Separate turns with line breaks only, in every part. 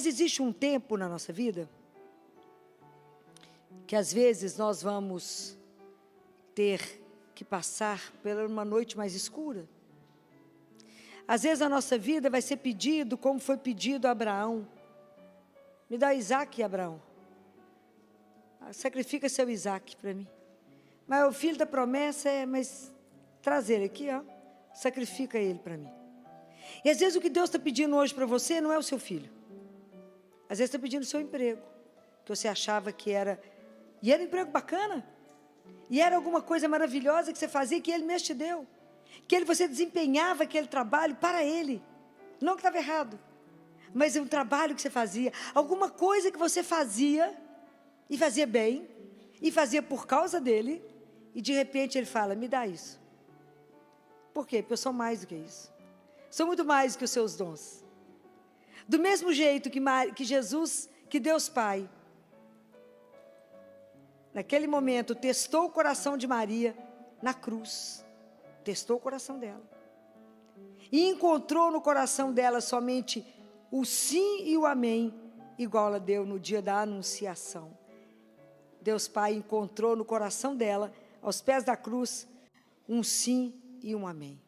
Mas existe um tempo na nossa vida que às vezes nós vamos ter que passar por uma noite mais escura. Às vezes a nossa vida vai ser pedido, como foi pedido a Abraão. Me dá Isaac, Abraão. Sacrifica seu Isaac para mim. Mas o filho da promessa mas traz ele aqui, ó. Sacrifica ele para mim. E às vezes o que Deus está pedindo hoje para você não é o seu filho. Às vezes está pedindo o seu emprego, que você achava que era, e era um emprego bacana, e era alguma coisa maravilhosa que você fazia, que Ele mesmo te deu, que você desempenhava aquele trabalho para Ele, não que estava errado, mas é um trabalho que você fazia, alguma coisa que você fazia, e fazia bem, e fazia por causa dEle, e de repente Ele fala, me dá isso. Por quê? Porque eu sou mais do que isso, sou muito mais do que os seus dons. Do mesmo jeito que Jesus, que Deus Pai, naquele momento, testou o coração de Maria na cruz. Testou o coração dela. E encontrou no coração dela somente o sim e o amém, igual ela deu no dia da anunciação. Deus Pai encontrou no coração dela, aos pés da cruz, um sim e um amém.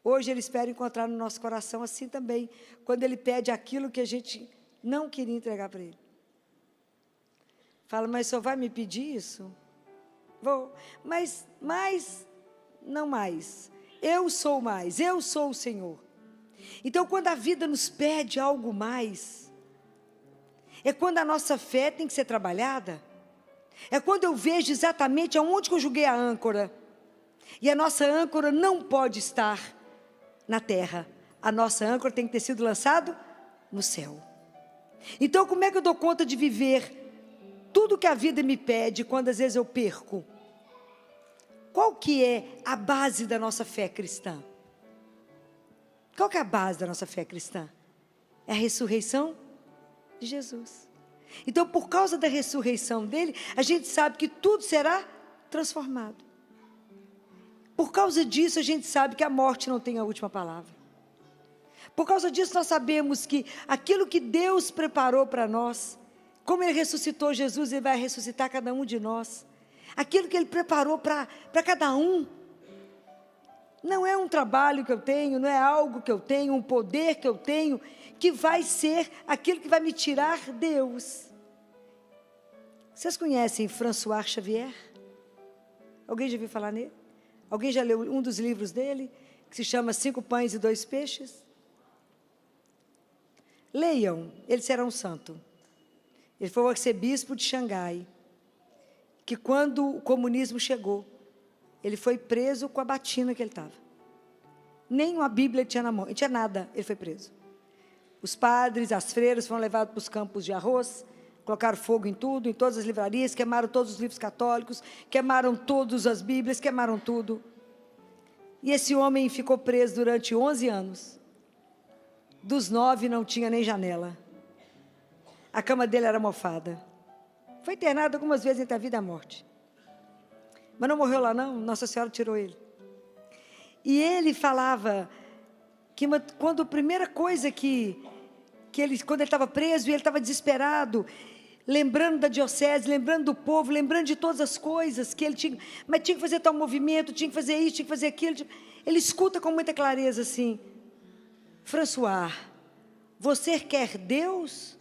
Hoje Ele espera encontrar no nosso coração assim também, quando Ele pede aquilo que a gente não queria entregar para Ele. Fala, mas o Senhor vai me pedir isso? Vou, mas não mais. Eu sou mais, eu sou o Senhor. Então, quando a vida nos pede algo mais, é quando a nossa fé tem que ser trabalhada, é quando eu vejo exatamente aonde que eu joguei a âncora, e a nossa âncora não pode estar na terra, a nossa âncora tem que ter sido lançado no céu. Então, como é que eu dou conta de viver tudo que a vida me pede, quando às vezes eu perco? Qual que é a base da nossa fé cristã? Qual que é a base da nossa fé cristã? É a ressurreição de Jesus. Então, por causa da ressurreição dele, a gente sabe que tudo será transformado. Por causa disso, a gente sabe que a morte não tem a última palavra. Por causa disso, nós sabemos que aquilo que Deus preparou para nós, como Ele ressuscitou Jesus, Ele vai ressuscitar cada um de nós. Aquilo que Ele preparou para cada um, não é um trabalho que eu tenho, não é algo que eu tenho, um poder que eu tenho, que vai ser aquilo que vai me tirar Deus. Vocês conhecem François Xavier? Alguém já ouviu falar nele? Alguém já leu um dos livros dele, que se chama 5 Pães e 2 Peixes? Leiam, ele será um santo. Ele foi o arcebispo de Xangai, que quando o comunismo chegou, ele foi preso com a batina que ele estava. Nem uma Bíblia tinha na mão, não tinha nada, ele foi preso. Os padres, as freiras foram levados para os campos de arroz, colocaram fogo em tudo, em todas as livrarias, queimaram todos os livros católicos, queimaram todas as Bíblias, queimaram tudo. E esse homem ficou preso durante 11 anos. Dos 9 não tinha nem janela. A cama dele era mofada. Foi internado algumas vezes entre a vida e a morte. Mas não morreu lá não, Nossa Senhora tirou ele. E ele falava que quando a primeira coisa quando ele estava preso e ele estava desesperado, lembrando da diocese, lembrando do povo, lembrando de todas as coisas que ele tinha, mas tinha que fazer tal movimento, tinha que fazer isso, tinha que fazer aquilo. Ele escuta com muita clareza assim: François, você quer Deus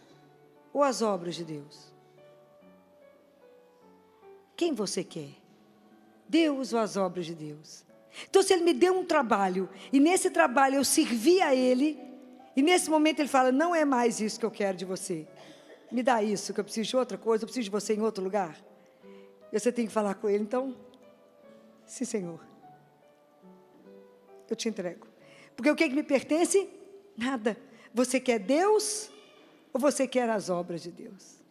ou as obras de Deus? Quem você quer? Deus ou as obras de Deus? Então, se Ele me deu um trabalho, e nesse trabalho eu servi a Ele, e nesse momento Ele fala, não é mais isso que eu quero de você, me dá isso, que eu preciso de outra coisa, eu preciso de você em outro lugar. E você tem que falar com Ele, então, sim, Senhor, eu te entrego. Porque o que me pertence? Nada. Você quer Deus ou você quer as obras de Deus?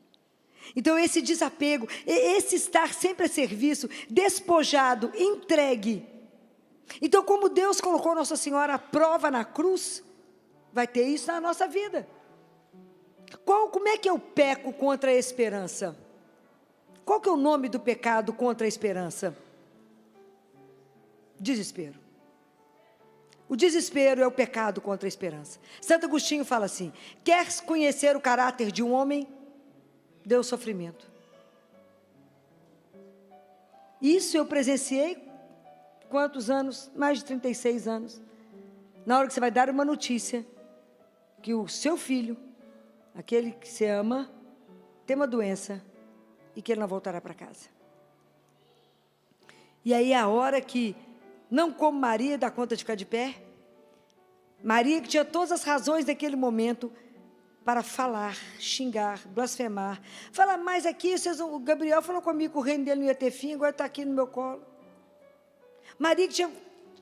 Então, esse desapego, esse estar sempre a serviço, despojado, entregue. Então, como Deus colocou Nossa Senhora à prova na cruz, vai ter isso na nossa vida. Como é que eu peco contra a esperança? Qual que é o nome do pecado contra a esperança? Desespero. O desespero é o pecado contra a esperança. Santo Agostinho fala assim: quer conhecer o caráter de um homem? Dê o sofrimento. Isso eu presenciei, quantos anos? Mais de 36 anos. Na hora que você vai dar uma notícia, que o seu filho, aquele que você ama, tem uma doença e que ele não voltará para casa. E aí é a hora que, não como Maria, dá conta de ficar de pé. Maria que tinha todas as razões naquele momento para falar, xingar, blasfemar. Falar mais aqui, o Gabriel falou comigo que o reino dele não ia ter fim, agora está aqui no meu colo. Maria que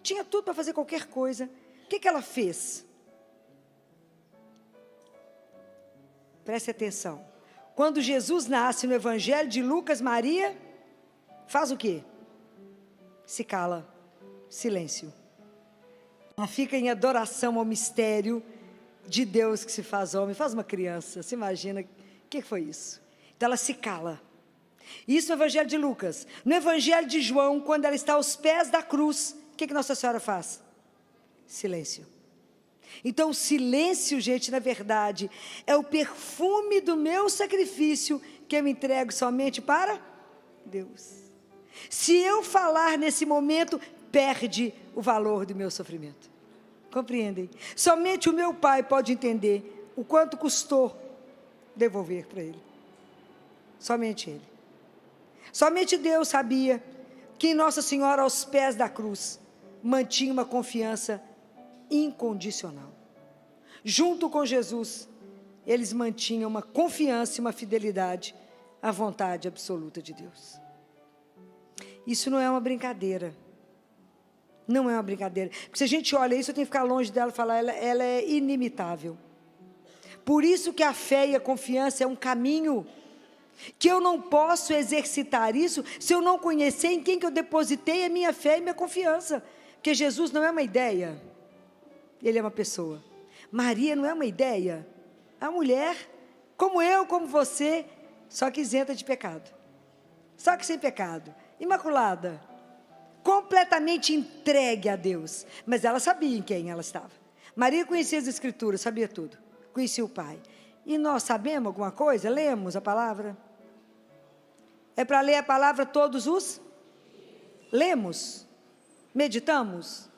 tinha tudo para fazer qualquer coisa. O que ela fez? Preste atenção. Quando Jesus nasce no Evangelho de Lucas, Maria faz o quê? Se cala, silêncio. Ela fica em adoração ao mistério de Deus que se faz homem, faz uma criança. Você imagina o que foi isso? Então ela se cala. Isso no Evangelho de Lucas. No Evangelho de João, quando ela está aos pés da cruz, o que Nossa Senhora faz? Silêncio. Então o silêncio, gente, na verdade, é o perfume do meu sacrifício que eu me entrego somente para Deus. Se eu falar nesse momento, perde o valor do meu sofrimento. Compreendem? Somente o meu Pai pode entender o quanto custou devolver para Ele. Somente Ele. Somente Deus sabia que Nossa Senhora, aos pés da cruz, mantinha uma confiança incondicional. Junto com Jesus, eles mantinham uma confiança e uma fidelidade à vontade absoluta de Deus. Isso não é uma brincadeira. Não é uma brincadeira. Porque se a gente olha isso, eu tenho que ficar longe dela e falar, ela é inimitável. Por isso que a fé e a confiança é um caminho que eu não posso exercitar isso se eu não conhecer em quem que eu depositei a minha fé e minha confiança. Porque Jesus não é uma ideia, Ele é uma pessoa. Maria não é uma ideia, é uma mulher, como eu, como você, só que isenta de pecado. Só que sem pecado, imaculada, completamente entregue a Deus. Mas ela sabia em quem ela estava. Maria conhecia as Escrituras, sabia tudo, conhecia o Pai. E nós sabemos alguma coisa? Lemos a palavra? É para ler a palavra todos os? Lemos? Meditamos?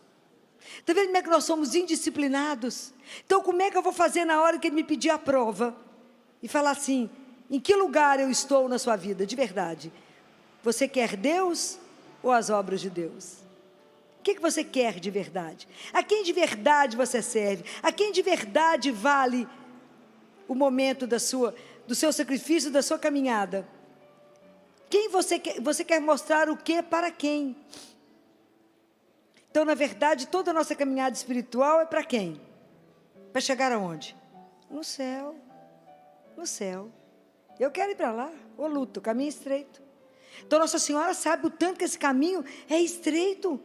Está vendo como é que nós somos indisciplinados? Então como é que eu vou fazer na hora que Ele me pedir a prova? E falar assim, em que lugar eu estou na sua vida, de verdade? Você quer Deus ou as obras de Deus? O que você quer de verdade? A quem de verdade você serve? A quem de verdade vale o momento do seu sacrifício, da sua caminhada? Quem você quer mostrar o que para quem? Então, na verdade, toda a nossa caminhada espiritual é para quem? Para chegar aonde? No céu. No céu. Eu quero ir para lá, ô luto, o caminho é estreito. Então, Nossa Senhora sabe o tanto que esse caminho é estreito.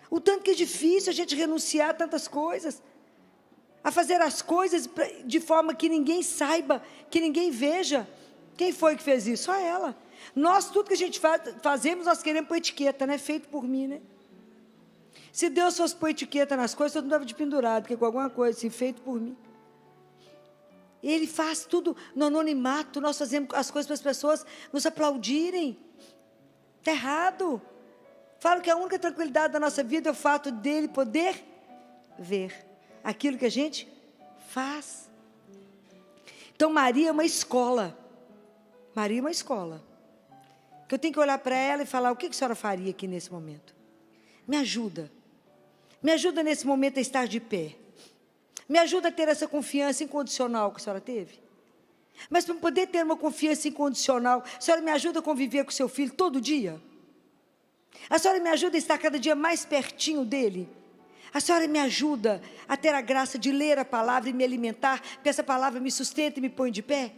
O tanto que é difícil a gente renunciar a tantas coisas. A fazer as coisas de forma que ninguém saiba, que ninguém veja. Quem foi que fez isso? Só ela. Nós, tudo que a gente fazemos, nós queremos pôr etiqueta, né? Feito por mim, né? Se Deus fosse pôr etiqueta nas coisas, eu não estava de pendurado, porque com alguma coisa assim, feito por mim. Ele faz tudo no anonimato, nós fazemos as coisas para as pessoas nos aplaudirem. Está errado. Falo que a única tranquilidade da nossa vida é o fato dele poder ver aquilo que a gente faz. Então, Maria é uma escola. Maria é uma escola. Que eu tenho que olhar para ela e falar, o que a senhora faria aqui nesse momento? Me ajuda. Me ajuda nesse momento a estar de pé. Me ajuda a ter essa confiança incondicional que a senhora teve. Mas para poder ter uma confiança incondicional, a senhora me ajuda a conviver com o seu filho todo dia? A senhora me ajuda a estar cada dia mais pertinho dele? A senhora me ajuda a ter a graça de ler a palavra e me alimentar, porque essa palavra me sustenta e me põe de pé?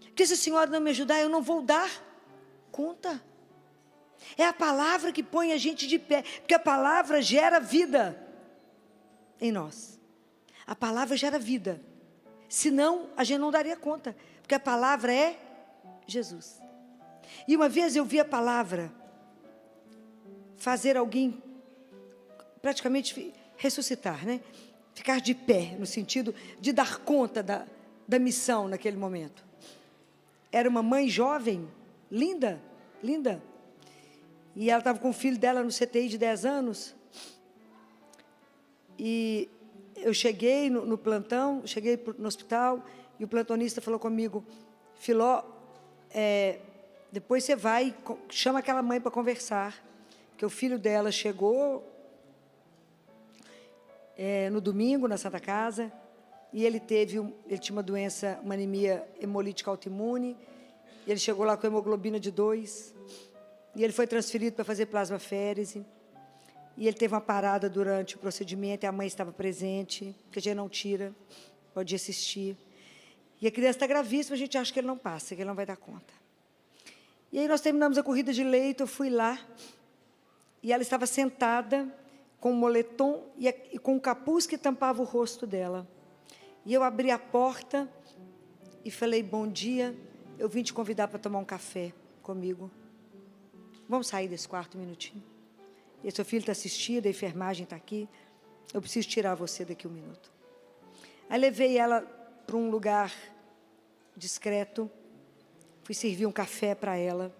Porque se a senhora não me ajudar, eu não vou dar conta. É a palavra que põe a gente de pé, porque a palavra gera vida em nós. A palavra gera vida. Senão, a gente não daria conta, porque a palavra é Jesus. E uma vez eu vi a palavra fazer alguém praticamente ressuscitar, né? Ficar de pé, no sentido de dar conta da missão naquele momento. Era uma mãe jovem, linda, linda. E ela estava com o filho dela no CTI de 10 anos. E eu cheguei no plantão, cheguei no hospital, e o plantonista falou comigo, Filó, depois você vai, chama aquela mãe para conversar, porque o filho dela chegou no domingo, na Santa Casa, e ele tinha uma doença, uma anemia hemolítica autoimune, e ele chegou lá com hemoglobina de 2, e ele foi transferido para fazer plasmaférese, e ele teve uma parada durante o procedimento, e a mãe estava presente, porque a gente não tira, pode assistir. E a criança está gravíssima, a gente acha que ele não passa, que ele não vai dar conta. E aí nós terminamos a corrida de leito, eu fui lá, e ela estava sentada com um moletom e com um capuz que tampava o rosto dela. E eu abri a porta e falei, bom dia, eu vim te convidar para tomar um café comigo. Vamos sair desse quarto um minutinho? E seu filho está assistindo, a enfermagem está aqui, eu preciso tirar você daqui um minuto. Aí levei ela para um lugar discreto, fui servir um café para ela,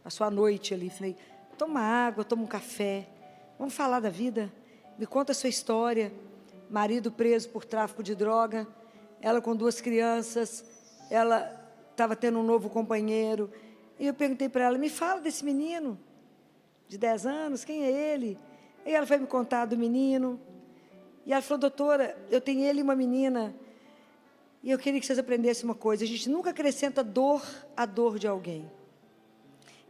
passou a noite ali, falei, toma água, toma um café, vamos falar da vida, me conta a sua história, marido preso por tráfico de droga, ela com 2 crianças, ela estava tendo um novo companheiro, e eu perguntei para ela, me fala desse menino, de 10 anos, quem é ele? E ela foi me contar do menino, e ela falou, doutora, eu tenho ele e uma menina, e eu queria que vocês aprendessem uma coisa, a gente nunca acrescenta dor à dor de alguém.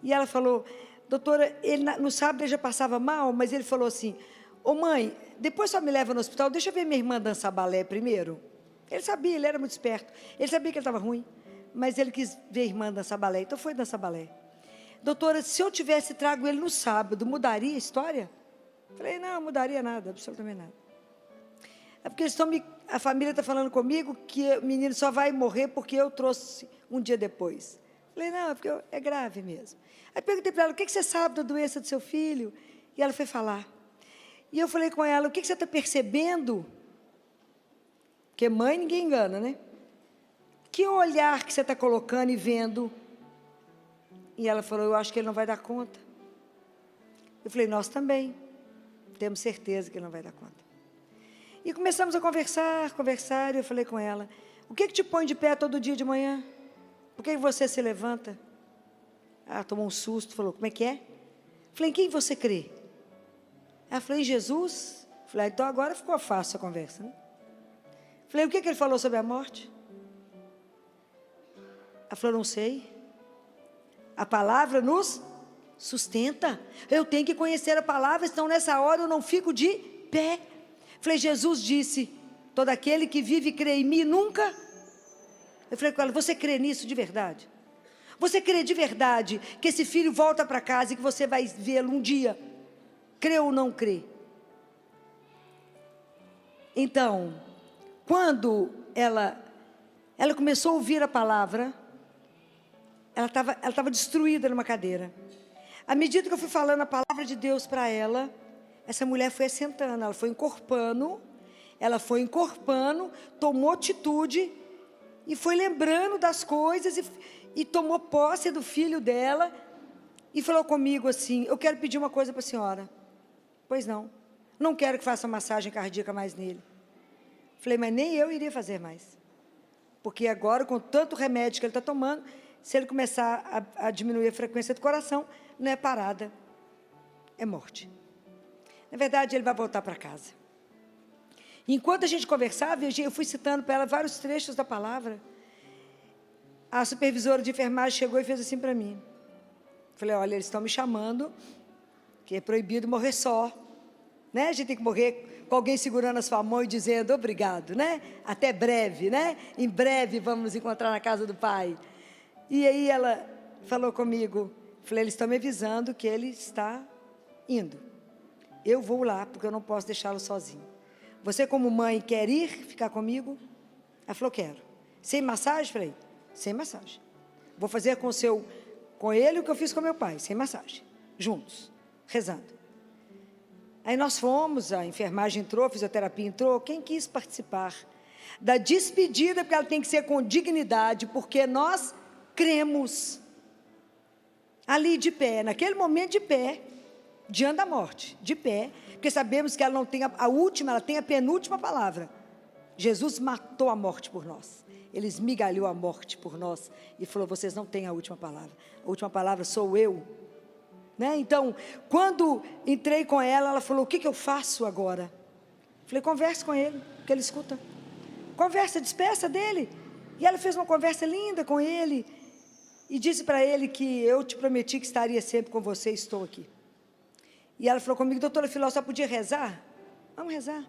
E ela falou, doutora, ele no sábado ele já passava mal, mas ele falou assim, ô mãe, depois só me leva no hospital, deixa eu ver minha irmã dançar balé primeiro. Ele sabia, ele era muito esperto, ele sabia que ele estava ruim, mas ele quis ver a irmã dançar balé, então foi dançar balé. Doutora, se eu tivesse trago ele no sábado, mudaria a história? Falei, não, mudaria nada, absolutamente nada. É porque a família está falando comigo que o menino só vai morrer porque eu trouxe um dia depois. Falei, não, é porque é grave mesmo. Aí perguntei para ela, o que você sabe da doença do seu filho? E ela foi falar. E eu falei com ela, o que você está percebendo? Porque mãe ninguém engana, né? Que olhar que você está colocando e vendo? E ela falou, eu acho que ele não vai dar conta. Eu falei, nós também. Temos certeza que ele não vai dar conta. E começamos a conversar, e eu falei com ela, o que te põe de pé todo dia de manhã? Por que você se levanta? Ela tomou um susto, falou, como é que é? Falei, em quem você crê? Ela falou, em Jesus? Falei, então agora ficou fácil a conversa, né? Falei, o que ele falou sobre a morte? Ela falou, não sei. A palavra nos sustenta. Eu tenho que conhecer a palavra, senão nessa hora eu não fico de pé. Falei, Jesus disse, todo aquele que vive e crê em mim, nunca... Eu falei com ela, você crê nisso de verdade? Você crê de verdade que esse filho volta para casa e que você vai vê-lo um dia? Crê ou não crê? Então, quando ela começou a ouvir a palavra, ela estava destruída numa cadeira. À medida que eu fui falando a palavra de Deus para ela, essa mulher foi assentando, ela foi encorpando, tomou atitude e foi lembrando das coisas e tomou posse do filho dela e falou comigo assim, eu quero pedir uma coisa para a senhora. Pois não, não quero que faça massagem cardíaca mais nele. Falei, mas nem eu iria fazer mais. Porque agora, com tanto remédio que ele está tomando, se ele começar a diminuir a frequência do coração, não é parada, é morte. Na verdade, ele vai voltar para casa. Enquanto a gente conversava, eu fui citando para ela vários trechos da palavra. A supervisora de enfermagem chegou e fez assim para mim. Falei, olha, eles estão me chamando, que é proibido morrer só. Né? A gente tem que morrer com alguém segurando a sua mão e dizendo obrigado, né? Até breve, né? Em breve vamos nos encontrar na casa do Pai. E aí ela falou comigo, falei, eles estão me avisando que ele está indo. Eu vou lá, porque eu não posso deixá-lo sozinho. Você, como mãe, quer ir ficar comigo? Ela falou, quero. Sem massagem? Falei, sem massagem. Vou fazer com ele o que eu fiz com meu pai, sem massagem. Juntos, rezando. Aí nós fomos, a enfermagem entrou, a fisioterapia entrou, quem quis participar da despedida, porque ela tem que ser com dignidade, porque nós cremos. Ali de pé, naquele momento de pé, diante da morte, de pé, porque sabemos que ela não tem a última, ela tem a penúltima palavra. Jesus matou a morte por nós, Ele esmigalhou a morte por nós, e falou, vocês não têm a última palavra, a última palavra sou eu. Né? Então, quando entrei com ela, ela falou, o que eu faço agora? Falei, converse com ele, porque ele escuta. Conversa, despeça dele. E ela fez uma conversa linda com ele, e disse para ele que eu te prometi que estaria sempre com você, estou aqui. E ela falou comigo, doutora Filó, só podia rezar? Vamos rezar.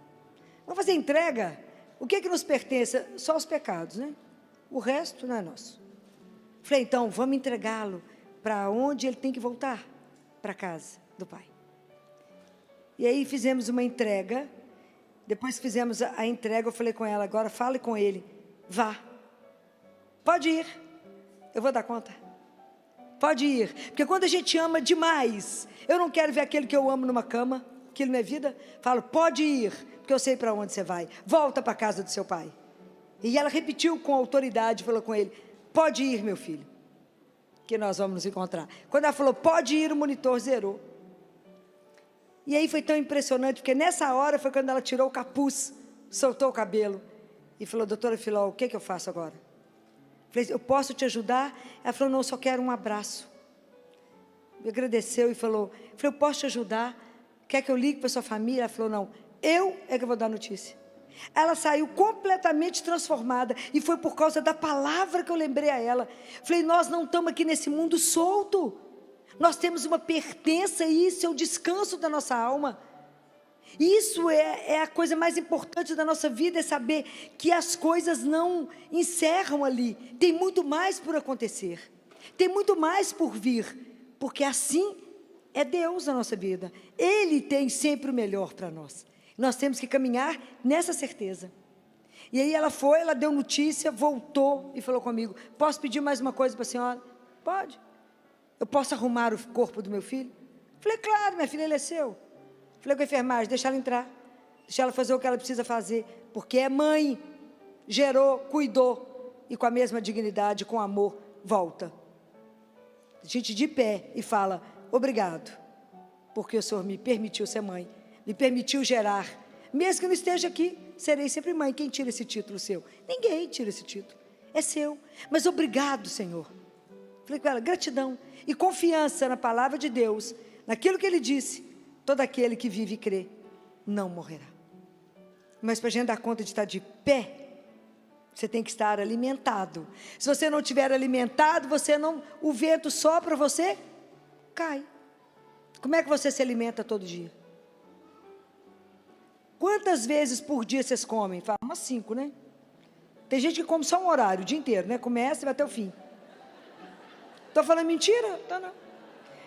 Vamos fazer entrega. O que nos pertence? Só os pecados, né? O resto não é nosso. Falei, então, vamos entregá-lo para onde ele tem que voltar? Para a casa do Pai. E aí fizemos uma entrega. Depois que fizemos a entrega, eu falei com ela, agora fale com ele. Vá. Pode ir. Eu vou dar conta. Pode ir. Porque quando a gente ama demais, eu não quero ver aquele que eu amo numa cama, aquilo não é vida. Falo, pode ir, porque eu sei para onde você vai. Volta para a casa do seu pai. E ela repetiu com autoridade, falou com ele, pode ir, meu filho, que nós vamos nos encontrar. Quando ela falou, pode ir, o monitor zerou. E aí foi tão impressionante, porque nessa hora foi quando ela tirou o capuz, soltou o cabelo, e falou, doutora Filó, o que eu faço agora? Falei, eu posso te ajudar? Ela falou, não, eu só quero um abraço. Me agradeceu e falou, eu posso te ajudar? Quer que eu ligue para sua família? Ela falou, não, eu é que vou dar notícia. Ela saiu completamente transformada, e foi por causa da palavra que eu lembrei a ela. Falei, nós não estamos aqui nesse mundo solto, nós temos uma pertença, e isso é o descanso da nossa alma. Isso é a coisa mais importante da nossa vida, é saber que as coisas não encerram ali, tem muito mais por acontecer, tem muito mais por vir, porque assim é Deus na nossa vida, Ele tem sempre o melhor para nós. Nós temos que caminhar nessa certeza. E aí ela foi, ela deu notícia, voltou e falou comigo, posso pedir mais uma coisa para a senhora? Pode. Eu posso arrumar o corpo do meu filho? Falei, claro, minha filha, ele é seu. Falei com a enfermagem, deixa ela entrar, deixa ela fazer o que ela precisa fazer, porque é mãe, gerou, cuidou, e com a mesma dignidade, com amor, volta. A gente de pé e fala, obrigado, porque o Senhor me permitiu ser mãe, me permitiu gerar, mesmo que eu não esteja aqui, serei sempre mãe. Quem tira esse título seu? Ninguém tira esse título, é seu, mas obrigado, Senhor. Falei com ela, gratidão e confiança na palavra de Deus, naquilo que Ele disse, todo aquele que vive e crê, não morrerá. Mas para a gente dar conta de estar de pé, você tem que estar alimentado. Se você não estiver alimentado, o vento sopra, você cai. Como é que você se alimenta todo dia? Quantas vezes por dia vocês comem? Fala, umas 5, né? Tem gente que come só um horário, o dia inteiro, né? Começa e vai até o fim. Estou falando mentira? Tá, não.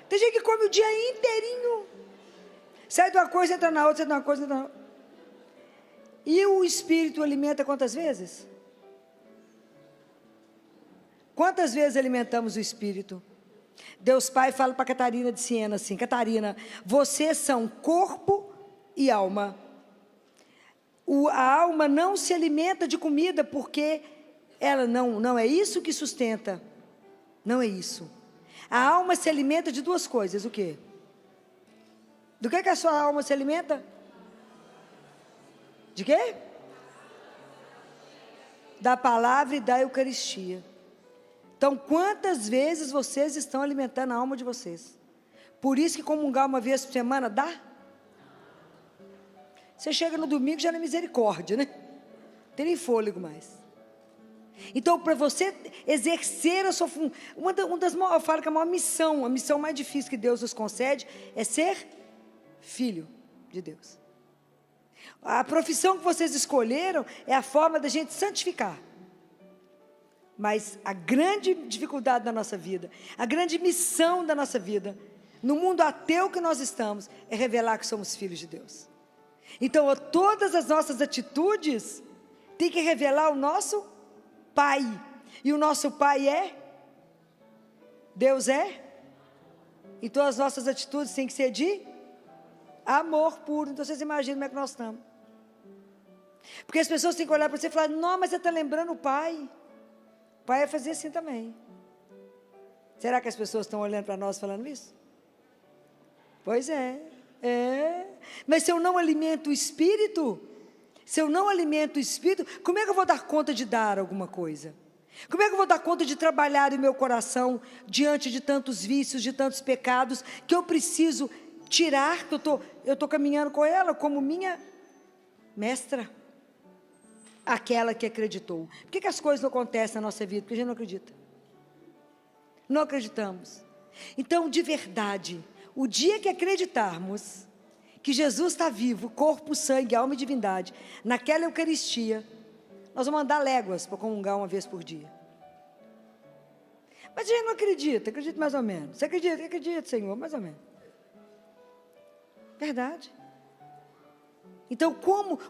Tem gente que come o dia inteirinho. Sai de uma coisa, entra na outra, sai de uma coisa, entra na outra. E o Espírito alimenta quantas vezes? Quantas vezes alimentamos o Espírito? Deus Pai fala para Catarina de Siena assim, Catarina, vocês são corpo e alma. A alma não se alimenta de comida, porque ela não é isso que sustenta. Não é isso. A alma se alimenta de duas coisas, o quê? Do que a sua alma se alimenta? De quê? Da palavra e da Eucaristia. Então, quantas vezes vocês estão alimentando a alma de vocês? Por isso que comungar uma vez por semana dá? Você chega no domingo já na misericórdia, né? Não tem nem fôlego mais. Então, para você exercer a sua função, eu falo que a missão mais difícil que Deus nos concede é ser filho de Deus. A profissão que vocês escolheram é a forma da gente santificar. Mas a grande dificuldade da nossa vida, a grande missão da nossa vida, no mundo ateu que nós estamos, é revelar que somos filhos de Deus. Então, todas as nossas atitudes têm que revelar o nosso Pai. E o nosso Pai é? Deus é? Então, as nossas atitudes têm que ser de Amor puro. Então vocês imaginam como é que nós estamos. Porque as pessoas têm que olhar para você e falar, não, mas você está lembrando o pai. O pai vai fazer assim também. Será que as pessoas estão olhando para nós falando isso? Pois é. Mas se eu não alimento o espírito, como é que eu vou dar conta de dar alguma coisa? Como é que eu vou dar conta de trabalhar o meu coração diante de tantos vícios, de tantos pecados, que eu preciso tirar, que eu estou caminhando com ela como minha mestra, aquela que acreditou. Por que as coisas não acontecem na nossa vida? Porque a gente não acredita. Não acreditamos. Então, de verdade, o dia que acreditarmos que Jesus está vivo, corpo, sangue, alma e divindade, naquela Eucaristia, nós vamos andar léguas para comungar uma vez por dia. Mas a gente não acredita, acredita mais ou menos. Você acredita? Acredita, Senhor, mais ou menos. Verdade. Então,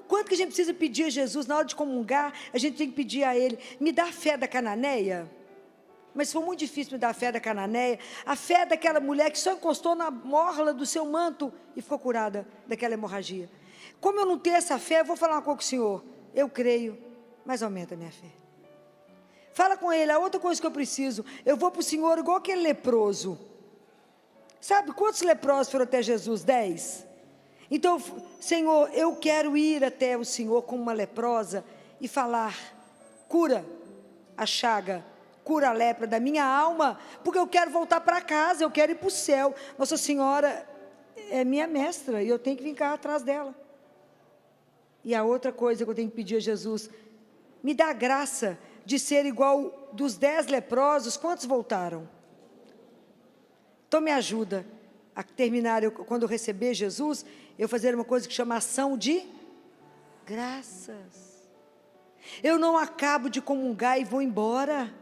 quanto que a gente precisa pedir a Jesus, na hora de comungar, a gente tem que pedir a Ele, me dá a fé da cananeia? Mas foi muito difícil me dar a fé da cananeia, a fé daquela mulher que só encostou na orla do seu manto e ficou curada daquela hemorragia. Como eu não tenho essa fé, eu vou falar uma coisa com o Senhor, eu creio, mas aumenta a minha fé. Fala com Ele, a outra coisa que eu preciso, eu vou para o Senhor igual aquele leproso. Sabe quantos leprosos foram até Jesus? 10. Então, Senhor, eu quero ir até o Senhor como uma leprosa e falar, cura a chaga, cura a lepra da minha alma, porque eu quero voltar para casa, eu quero ir para o céu. Nossa Senhora é minha mestra e eu tenho que vir cá atrás dela. E a outra coisa que eu tenho que pedir a Jesus, me dá a graça de ser igual dos 10 leprosos, quantos voltaram? Então me ajuda a terminar, quando eu receber Jesus, eu fazer uma coisa que chama ação de graças. Eu não acabo de comungar e vou embora.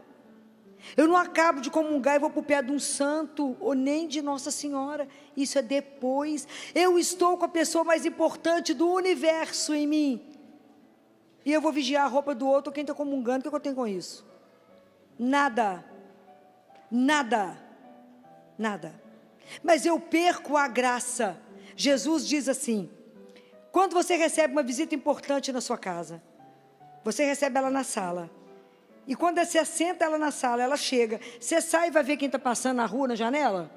Eu não acabo de comungar e vou para o pé de um santo, ou nem de Nossa Senhora. Isso é depois. Eu estou com a pessoa mais importante do universo em mim. E eu vou vigiar a roupa do outro, quem está comungando, o que eu tenho com isso? Nada. Nada. Nada. Mas eu perco a graça. Jesus diz assim, quando você recebe uma visita importante na sua casa, você recebe ela na sala. E quando você senta ela na sala, ela chega, você sai e vai ver quem está passando na rua, na janela?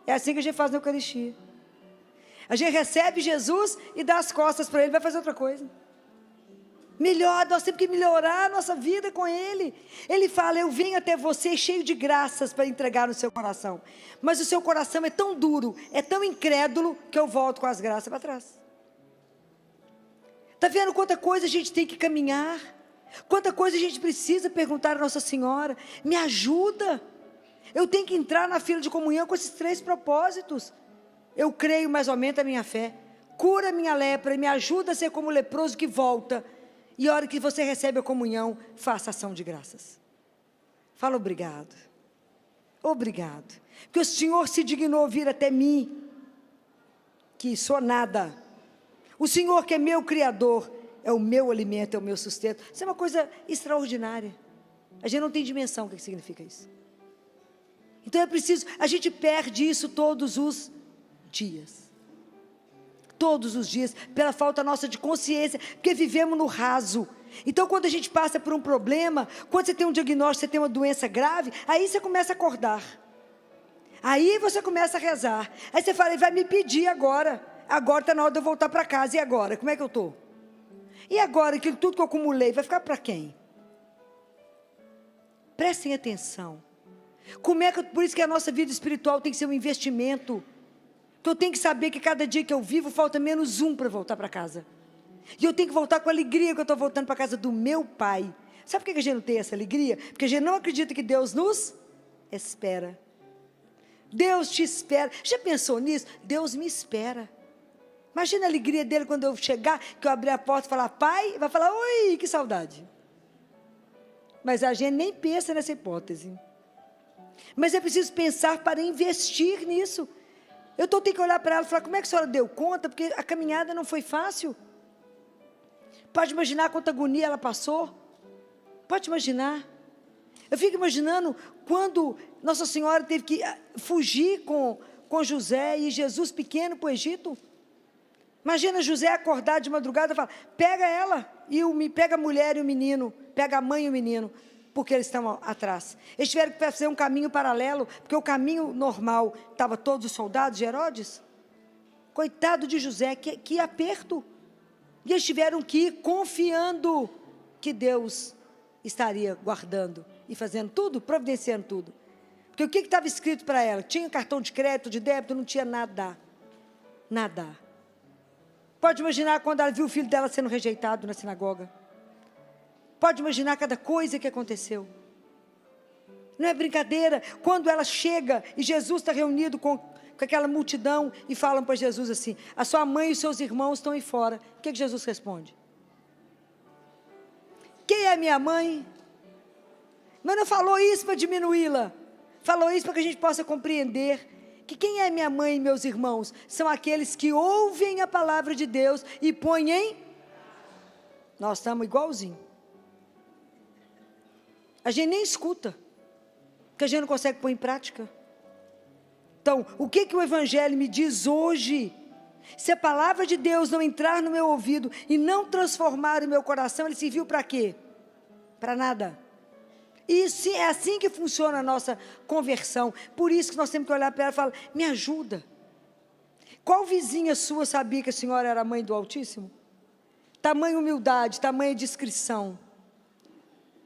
É assim que a gente faz na Eucaristia. A gente recebe Jesus e dá as costas para Ele, vai fazer outra coisa. Melhor, nós temos que melhorar a nossa vida com Ele. Ele fala, eu venho até você cheio de graças para entregar no seu coração. Mas o seu coração é tão duro, é tão incrédulo, que eu volto com as graças para trás. Está vendo quanta coisa a gente tem que caminhar? Quanta coisa a gente precisa perguntar a Nossa Senhora, me ajuda, eu tenho que entrar na fila de comunhão com esses 3 propósitos, eu creio, mas aumenta a minha fé, cura a minha lepra, e me ajuda a ser como o leproso que volta, e a hora que você recebe a comunhão, faça ação de graças, fala obrigado, que o Senhor se dignou vir até mim, que sou nada, o Senhor que é meu Criador, é o meu alimento, é o meu sustento. Isso é uma coisa extraordinária. A gente não tem dimensão do que significa isso. Então é preciso, a gente perde isso todos os dias. Todos os dias, pela falta nossa de consciência, porque vivemos no raso. Então quando a gente passa por um problema, quando você tem um diagnóstico, você tem uma doença grave, aí você começa a acordar. Aí você começa a rezar. Aí você fala, ele vai me pedir agora. Agora está na hora de eu voltar para casa. E agora? Como é que eu estou? E agora, aquilo tudo que eu acumulei, vai ficar para quem? Prestem atenção. Por isso que a nossa vida espiritual tem que ser um investimento. Então eu tenho que saber que cada dia que eu vivo, falta menos um para voltar para casa. E eu tenho que voltar com alegria que eu estou voltando para a casa do meu Pai. Sabe por que a gente não tem essa alegria? Porque a gente não acredita que Deus nos espera. Deus te espera. Já pensou nisso? Deus me espera. Imagina a alegria dele quando eu chegar, que eu abrir a porta e falar, Pai, vai falar, oi, que saudade. Mas a gente nem pensa nessa hipótese. Mas é preciso pensar para investir nisso. Eu tenho que olhar para ela e falar, como é que a senhora deu conta? Porque a caminhada não foi fácil. Pode imaginar quanta agonia ela passou? Pode imaginar. Eu fico imaginando quando Nossa Senhora teve que fugir com José e Jesus pequeno para o Egito. Imagina José acordar de madrugada e falar, pega ela, pega a mulher e o menino, pega a mãe e o menino, porque eles estão atrás. Eles tiveram que fazer um caminho paralelo, porque o caminho normal estava todos os soldados de Herodes. Coitado de José, que aperto. E eles tiveram que ir confiando que Deus estaria guardando e fazendo tudo, providenciando tudo. Porque o que estava escrito para ela? Tinha cartão de crédito, de débito, não tinha nada. Nada. Pode imaginar quando ela viu o filho dela sendo rejeitado na sinagoga. Pode imaginar cada coisa que aconteceu. Não é brincadeira. Quando ela chega e Jesus está reunido com aquela multidão e falam para Jesus assim, a sua mãe e os seus irmãos estão aí fora. O que Jesus responde? Quem é minha mãe? Mas não falou isso para diminuí-la. Falou isso para que a gente possa compreender que quem é minha mãe e meus irmãos? São aqueles que ouvem a palavra de Deus e põem em... Nós estamos igualzinho. A gente nem escuta, porque a gente não consegue pôr em prática. Então, o que o Evangelho me diz hoje? Se a palavra de Deus não entrar no meu ouvido e não transformar o meu coração, ele serviu para quê? Para nada. E sim, é assim que funciona a nossa conversão. Por isso que nós temos que olhar para ela e falar, me ajuda. Qual vizinha sua sabia que a senhora era a mãe do Altíssimo? Tamanha humildade, tamanha discrição.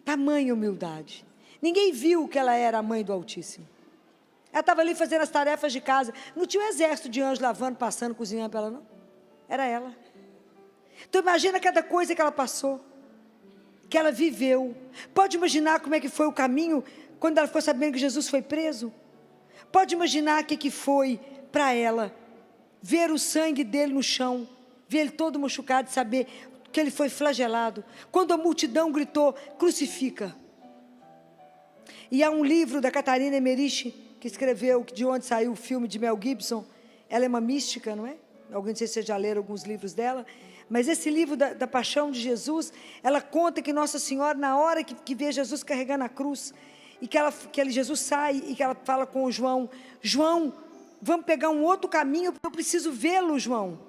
Tamanha humildade. Ninguém viu que ela era a mãe do Altíssimo. Ela estava ali fazendo as tarefas de casa. Não tinha um exército de anjos lavando, passando, cozinhando para ela, não. Era ela. Então imagina cada coisa que ela passou, que ela viveu. Pode imaginar como é que foi o caminho quando ela ficou sabendo que Jesus foi preso? Pode imaginar o que foi para ela ver o sangue dele no chão, ver ele todo machucado e saber que ele foi flagelado. Quando a multidão gritou, crucifica. E há um livro da Catarina Emmerich, que escreveu, de onde saiu o filme de Mel Gibson. Ela é uma mística, não é? Alguém, não sei se vocês já leram alguns livros dela. Mas esse livro da paixão de Jesus, ela conta que Nossa Senhora, na hora que vê Jesus carregando a cruz, e que Jesus sai e que ela fala com o João, João, vamos pegar um outro caminho, porque eu preciso vê-lo, João.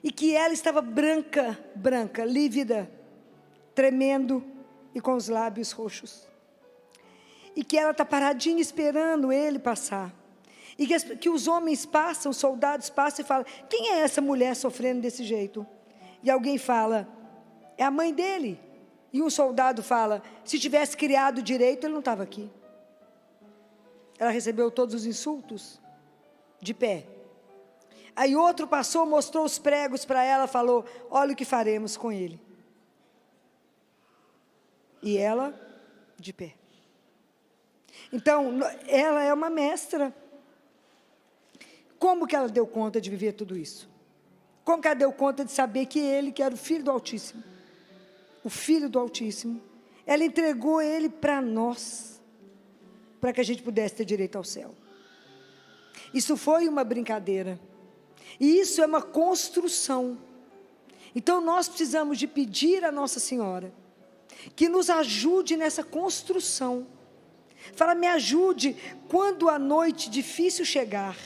E que ela estava branca, lívida, tremendo e com os lábios roxos. E que ela está paradinha esperando ele passar. E que os homens passam, os soldados passam e falam, quem é essa mulher sofrendo desse jeito? E alguém fala, é a mãe dele. E um soldado fala, se tivesse criado direito, ele não estava aqui. Ela recebeu todos os insultos, de pé. Aí outro passou, mostrou os pregos para ela, falou, olha o que faremos com ele. E ela, de pé. Então, ela é uma mestra. Como que ela deu conta de viver tudo isso? Como que ela deu conta de saber que ele, que era o Filho do Altíssimo, o Filho do Altíssimo, ela entregou ele para nós, para que a gente pudesse ter direito ao céu. Isso foi uma brincadeira. E isso é uma construção. Então nós precisamos de pedir a Nossa Senhora que nos ajude nessa construção. Fala, me ajude quando a noite difícil chegar,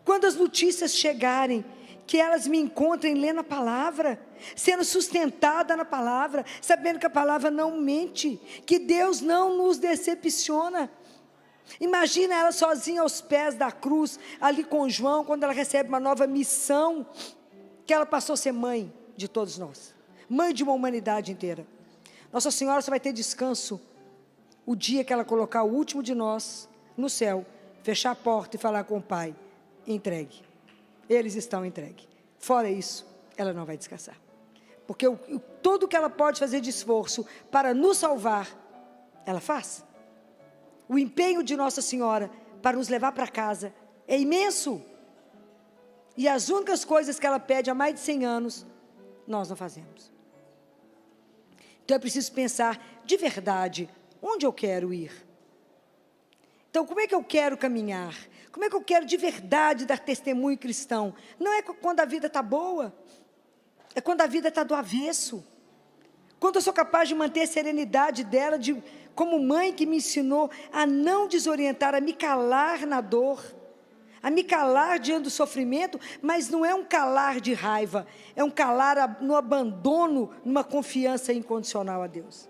quando as notícias chegarem, que elas me encontrem lendo a palavra, sendo sustentada na palavra, sabendo que a palavra não mente, que Deus não nos decepciona. Imagina ela sozinha aos pés da cruz, ali com João, quando ela recebe uma nova missão, que ela passou a ser mãe de todos nós, mãe de uma humanidade inteira. Nossa Senhora só vai ter descanso o dia que ela colocar o último de nós no céu, fechar a porta e falar com o Pai, entregue. Eles estão entregues. Fora isso, ela não vai descansar. Porque tudo que ela pode fazer de esforço para nos salvar, ela faz. O empenho de Nossa Senhora para nos levar para casa é imenso. E as únicas coisas que ela pede há mais de 100 anos, nós não fazemos. Então é preciso pensar de verdade, onde eu quero ir? Então, como é que eu quero caminhar? Como é que eu quero de verdade dar testemunho cristão? Não é quando a vida está boa, é quando a vida está do avesso. Quando eu sou capaz de manter a serenidade dela, como mãe que me ensinou a não desorientar, a me calar na dor, a me calar diante do sofrimento, mas não é um calar de raiva, é um calar no abandono, numa confiança incondicional a Deus.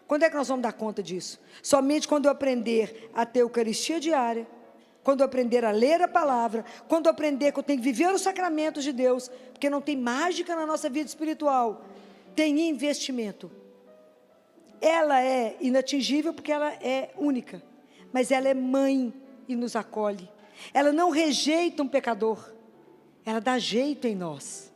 Quando é que nós vamos dar conta disso? Somente quando eu aprender a ter Eucaristia diária, quando eu aprender a ler a palavra, quando eu aprender que eu tenho que viver os sacramentos de Deus, porque não tem mágica na nossa vida espiritual, tem investimento. Ela é inatingível porque ela é única, mas ela é mãe e nos acolhe. Ela não rejeita um pecador, ela dá jeito em nós.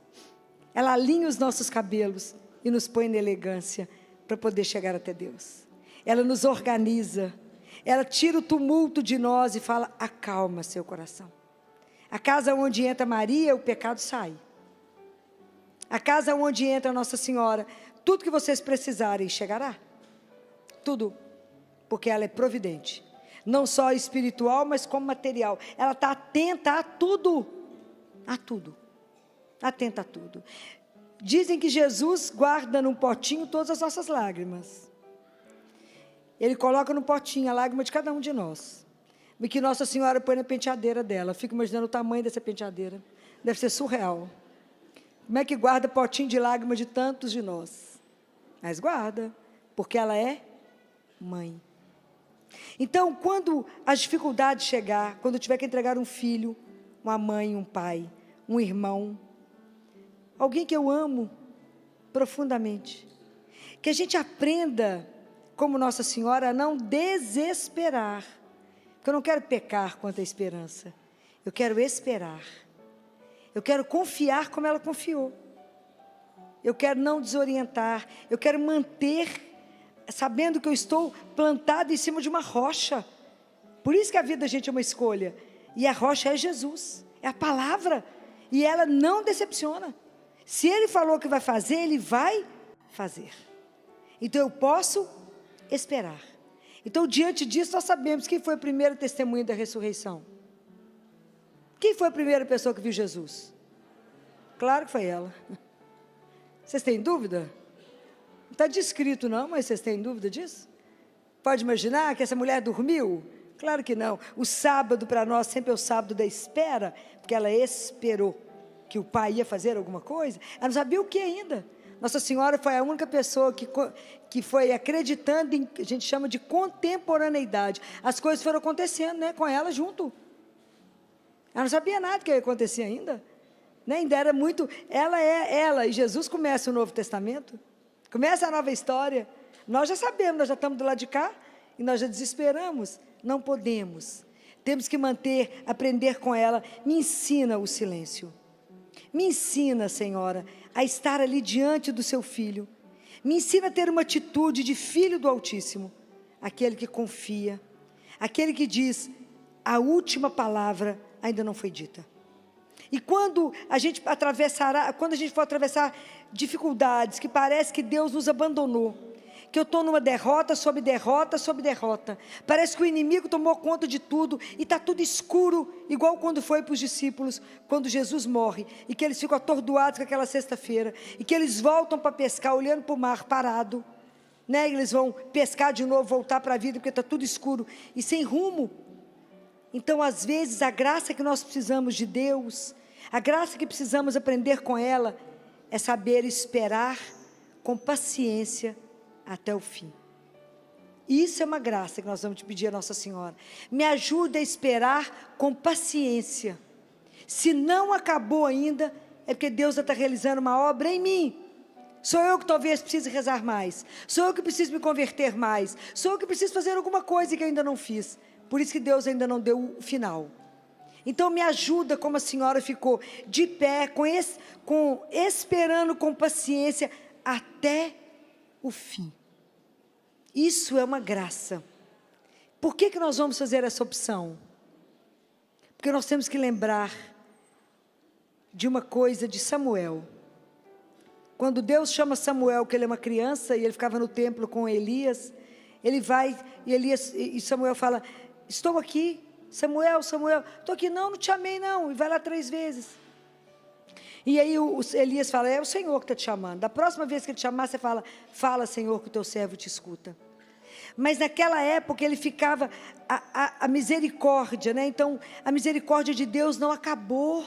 Ela alinha os nossos cabelos e nos põe na elegância para poder chegar até Deus. Ela nos organiza, ela tira o tumulto de nós e fala: acalma seu coração. A casa onde entra Maria, o pecado sai. A casa onde entra Nossa Senhora, tudo que vocês precisarem chegará. Tudo, porque ela é providente. Não só espiritual, mas como material. Ela está atenta a tudo. A tudo. Atenta a tudo. Dizem que Jesus guarda num potinho todas as nossas lágrimas. Ele coloca no potinho a lágrima de cada um de nós. E que Nossa Senhora põe na penteadeira dela. Fico imaginando o tamanho dessa penteadeira. Deve ser surreal. Como é que guarda potinho de lágrimas de tantos de nós? Mas guarda, porque ela é mãe. Então, quando as dificuldades chegar, quando eu tiver que entregar um filho, uma mãe, um pai, um irmão, alguém que eu amo profundamente, que a gente aprenda, como Nossa Senhora, a não desesperar, porque eu não quero pecar quanto à esperança, eu quero esperar, eu quero confiar como ela confiou, eu quero não desorientar, eu quero manter, sabendo que eu estou plantado em cima de uma rocha. Por isso que a vida da gente é uma escolha. E a rocha é Jesus, é a palavra. E ela não decepciona. Se Ele falou que vai fazer, Ele vai fazer. Então eu posso esperar. Então, diante disso, nós sabemos quem foi a primeira testemunha da ressurreição. Quem foi a primeira pessoa que viu Jesus? Claro que foi ela. Vocês têm dúvida? Não está descrito não, mas vocês têm dúvida disso? Pode imaginar que essa mulher dormiu? Claro que não. O sábado para nós sempre é o sábado da espera, porque ela esperou que o pai ia fazer alguma coisa. Ela não sabia o que ainda. Nossa Senhora foi a única pessoa que foi acreditando em, a gente chama de contemporaneidade. As coisas foram acontecendo, né, com ela junto. Ela não sabia nada que ia acontecer ainda. Né? Ainda era muito... Ela é ela, e Jesus começa o Novo Testamento. Começa a nova história. Nós já sabemos, nós já estamos do lado de cá e nós já desesperamos. Não podemos. Temos que manter, aprender com ela. Me ensina o silêncio. Me ensina, Senhora, a estar ali diante do seu filho. Me ensina a ter uma atitude de filho do Altíssimo. Aquele que confia. Aquele que diz: a última palavra ainda não foi dita. E quando a gente for atravessar dificuldades, que parece que Deus nos abandonou, que eu estou numa derrota sobre derrota sobre derrota, parece que o inimigo tomou conta de tudo, e está tudo escuro, igual quando foi para os discípulos, quando Jesus morre, e que eles ficam atordoados com aquela sexta-feira, e que eles voltam para pescar, olhando para o mar parado, né? Eles vão pescar de novo, voltar para a vida, porque está tudo escuro, e sem rumo. Então, às vezes, a graça que nós precisamos de Deus, a graça que precisamos aprender com ela, é saber esperar com paciência até o fim. Isso é uma graça que nós vamos te pedir a Nossa Senhora. Me ajude a esperar com paciência. Se não acabou ainda, é porque Deus está realizando uma obra em mim. Sou eu que talvez precise rezar mais. Sou eu que preciso me converter mais. Sou eu que preciso fazer alguma coisa que eu ainda não fiz. Por isso que Deus ainda não deu o final. Então me ajuda, como a senhora ficou de pé, esperando com paciência até o fim. Isso é uma graça. Por que nós vamos fazer essa opção? Porque nós temos que lembrar de uma coisa de Samuel. Quando Deus chama Samuel, que ele é uma criança, e ele ficava no templo com Elias, ele vai, e Samuel fala: estou aqui, Samuel, estou aqui, não te chamei não, e vai lá 3 vezes. E aí Elias fala: é o Senhor que está te chamando. Da próxima vez que ele te chamar, você fala: Senhor, que o teu servo te escuta. Mas naquela época ele ficava, a misericórdia, né? Então a misericórdia de Deus não acabou.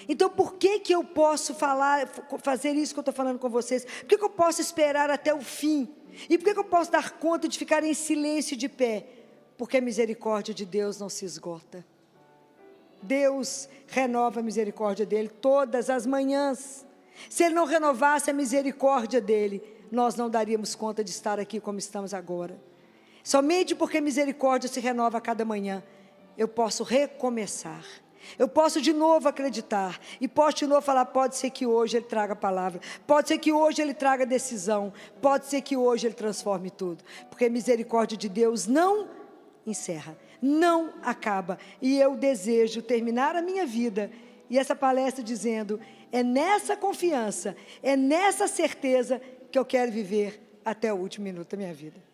Então por que eu posso fazer isso que eu estou falando com vocês? Por que eu posso esperar até o fim? E por que eu posso dar conta de ficar em silêncio de pé? Porque a misericórdia de Deus não se esgota. Deus renova a misericórdia dele todas as manhãs. Se ele não renovasse a misericórdia dele, nós não daríamos conta de estar aqui como estamos agora. Somente porque a misericórdia se renova a cada manhã, eu posso recomeçar. Eu posso de novo acreditar. E posso de novo falar, pode ser que hoje ele traga a palavra. Pode ser que hoje ele traga decisão. Pode ser que hoje ele transforme tudo. Porque a misericórdia de Deus não encerra, não acaba. E eu desejo terminar a minha vida e essa palestra dizendo, é nessa confiança, é nessa certeza que eu quero viver até o último minuto da minha vida.